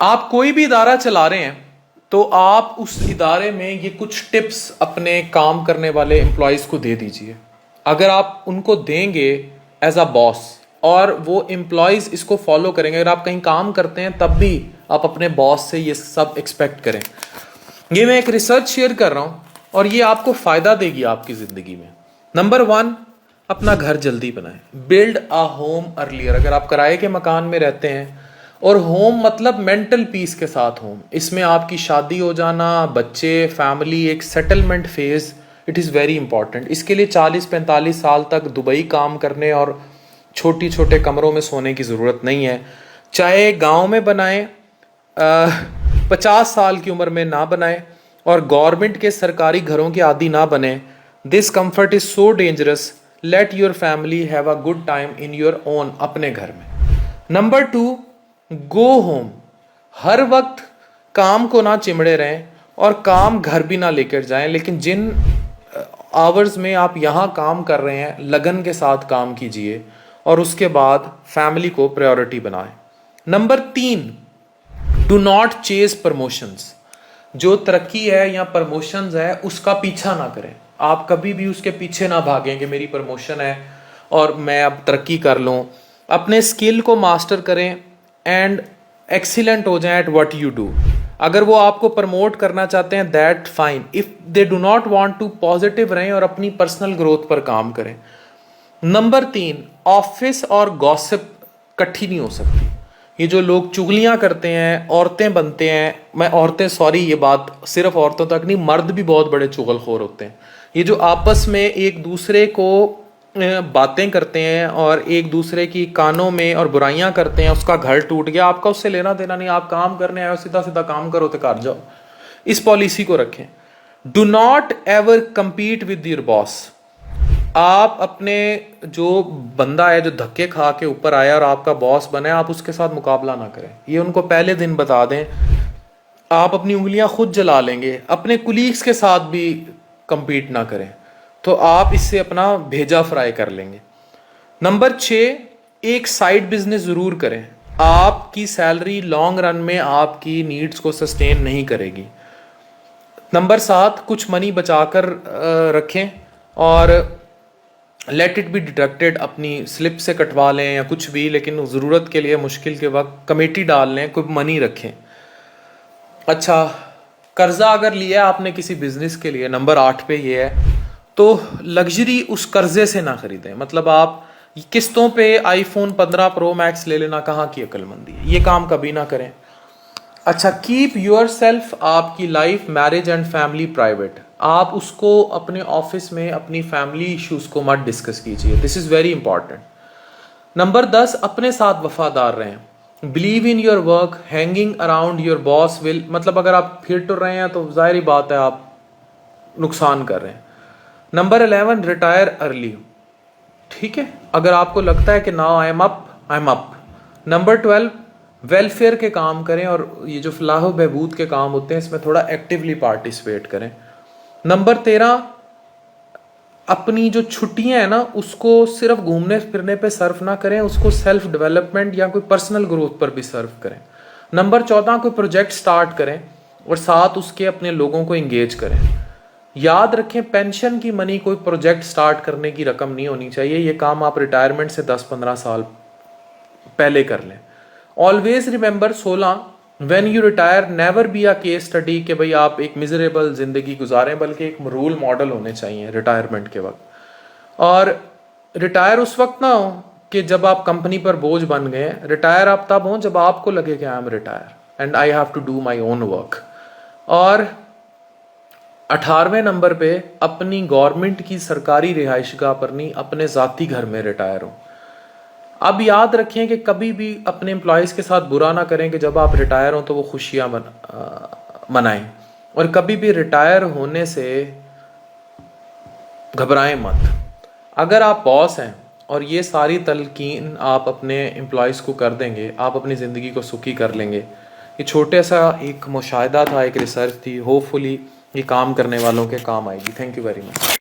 आप कोई भी इदारा चला रहे हैं तो आप उस इदारे में ये कुछ टिप्स अपने काम करने वाले एम्प्लॉयज़ को दे दीजिए। अगर आप उनको देंगे एज अ बॉस और वो एम्प्लॉयज़ इसको फॉलो करेंगे, अगर आप कहीं काम करते हैं तब भी आप अपने बॉस से ये सब एक्सपेक्ट करें। ये मैं एक रिसर्च शेयर कर रहा हूँ और ये आपको फ़ायदा देगी आपकी ज़िंदगी में। नंबर 1, अपना घर जल्दी बनाएं। Build a home earlier. अगर आप किराए के मकान में रहते हैं, और होम मतलब मेंटल पीस के साथ होम, इसमें आपकी शादी हो जाना, बच्चे, फैमिली, एक settlement phase, it is very important. इसके लिए 40-45 साल तक दुबई काम करने और छोटी छोटे कमरों में सोने की ज़रूरत नहीं है। चाहे गांव में बनाएं, 50 साल की उम्र में ना बनाएं और गवर्नमेंट के सरकारी घरों के आदी ना बने। This comfort is so dangerous. Let your family have a good time in your own, अपने घर में। Number 2, go home. हर वक्त काम को ना चिमड़े रहें और काम घर भी ना लेकर जाएं, लेकिन जिन आवर्स में आप यहाँ काम कर रहे हैं लगन के साथ काम कीजिए और उसके बाद फैमिली को प्रायोरिटी बनाएं। Number 3, do not chase promotions. जो तरक्की है या प्रमोशंस है उसका पीछा ना करें। आप कभी भी उसके पीछे ना भागें कि मेरी प्रमोशन है और मैं अब तरक्की कर लूँ। अपने स्किल को मास्टर करें एंड एक्सीलेंट हो जाएं एट व्हाट यू डू। अगर वो आपको प्रमोट करना चाहते हैं that fine, if they do not want to, positive रहें और अपनी पर्सनल ग्रोथ पर काम करें। नंबर 3, ऑफिस और गॉसिप इकट्ठी नहीं हो सकती। ये जो लोग चुगलियां करते हैं, औरतें बनते हैं, मैं औरतें सॉरी ये बात सिर्फ औरतों तक नहीं, मर्द भी बहुत बड़े चुगलखोर होते हैं। ये जो आपस में एक दूसरे को बातें करते हैं और एक दूसरे की कानों में और बुराइयां करते हैं, उसका घर टूट गया, आपका उससे लेना देना नहीं। आप काम करने आए हो, सीधा सीधा काम करो तो कर जाओ। इस पॉलिसी को रखें। Do not ever compete with your boss. आप अपने जो बंदा है जो धक्के खा के ऊपर आया और आपका बॉस बने, आप उसके साथ मुकाबला ना करें। ये उनको पहले दिन बता दें। आप अपनी उंगलियां खुद जला लेंगे। अपने कुलीग्स के साथ भी कंपीट ना करें, तो आप इससे अपना भेजा फ्राई कर लेंगे। नंबर 6, एक साइड बिजनेस जरूर करें। आपकी सैलरी लॉन्ग रन में आपकी नीड्स को सस्टेन नहीं करेगी। नंबर 7, कुछ मनी बचाकर रखें और लेट इट बी डिडक्टेड। अपनी स्लिप से कटवा लें या कुछ भी, लेकिन ज़रूरत के लिए मुश्किल के वक्त कमेटी डाल लें, कोई मनी रखें। अच्छा, कर्जा अगर लिया आपने किसी बिजनेस के लिए, नंबर 8 पे ये है, तो लग्जरी उस कर्जे से ना खरीदें। मतलब आप किस्तों पे आईफोन 15 प्रो मैक्स ले लेना कहाँ की अक्लमंदी है, ये काम कभी ना करें। अच्छा, कीप योर सेल्फ, आपकी life, marriage and family private. आप उसको अपने ऑफिस में अपनी फैमिली इश्यूज को मत डिस्कस कीजिए। This is very important. Number 10, अपने साथ वफादार रहें। Believe in your work, hanging around your boss will, मतलब अगर आप फिर टुर रहे हैं तो जाहिर बात है आप नुकसान कर रहे हैं। Number 11, retire early. ठीक है, अगर आपको लगता है कि now I am up. Number 12, welfare के काम करें और ये जो फलाह बहबूद के काम होते हैं इसमें थोड़ा एक्टिवली पार्टिसिपेट करें। नंबर 13, अपनी जो छुट्टियां हैं ना उसको सिर्फ घूमने फिरने पे सर्व ना करें, उसको सेल्फ डेवलपमेंट या कोई पर्सनल ग्रोथ पर भी सर्व करें। नंबर 14, कोई प्रोजेक्ट स्टार्ट करें और साथ उसके अपने लोगों को एंगेज करें। याद रखें, पेंशन की मनी कोई प्रोजेक्ट स्टार्ट करने की रकम नहीं होनी चाहिए। ये काम आप रिटायरमेंट से 10-15 साल पहले कर लें। Always remember 16, when you retire never be a case study कि भाई आप एक मिजरेबल जिंदगी गुजारें, बल्कि एक रोल मॉडल होने चाहिए रिटायरमेंट के वक्त। और रिटायर उस वक्त ना हो कि जब आप कंपनी पर बोझ बन गए। रिटायर आप तब हो जब आपको लगे कि I am retire and I have to do my own work. और 18वें नंबर पे, अपनी गवर्नमेंट की सरकारी रिहाइशगाह पर नहीं, अपने ज़ाती घर में रिटायर हो। अब याद रखें कि कभी भी अपने एम्प्लॉयज़ के साथ बुरा ना करें कि जब आप रिटायर हो तो वो खुशियाँ मनाएं, और कभी भी रिटायर होने से घबराएं मत। अगर आप बॉस हैं और ये सारी तलकीन आप अपने एम्प्लॉयज़ को कर देंगे, आप अपनी ज़िंदगी को सुखी कर लेंगे। ये छोटे सा एक मुशाहिदा था, एक रिसर्च थी, होपफुली ये काम करने वालों के काम आएगी। Thank you very much.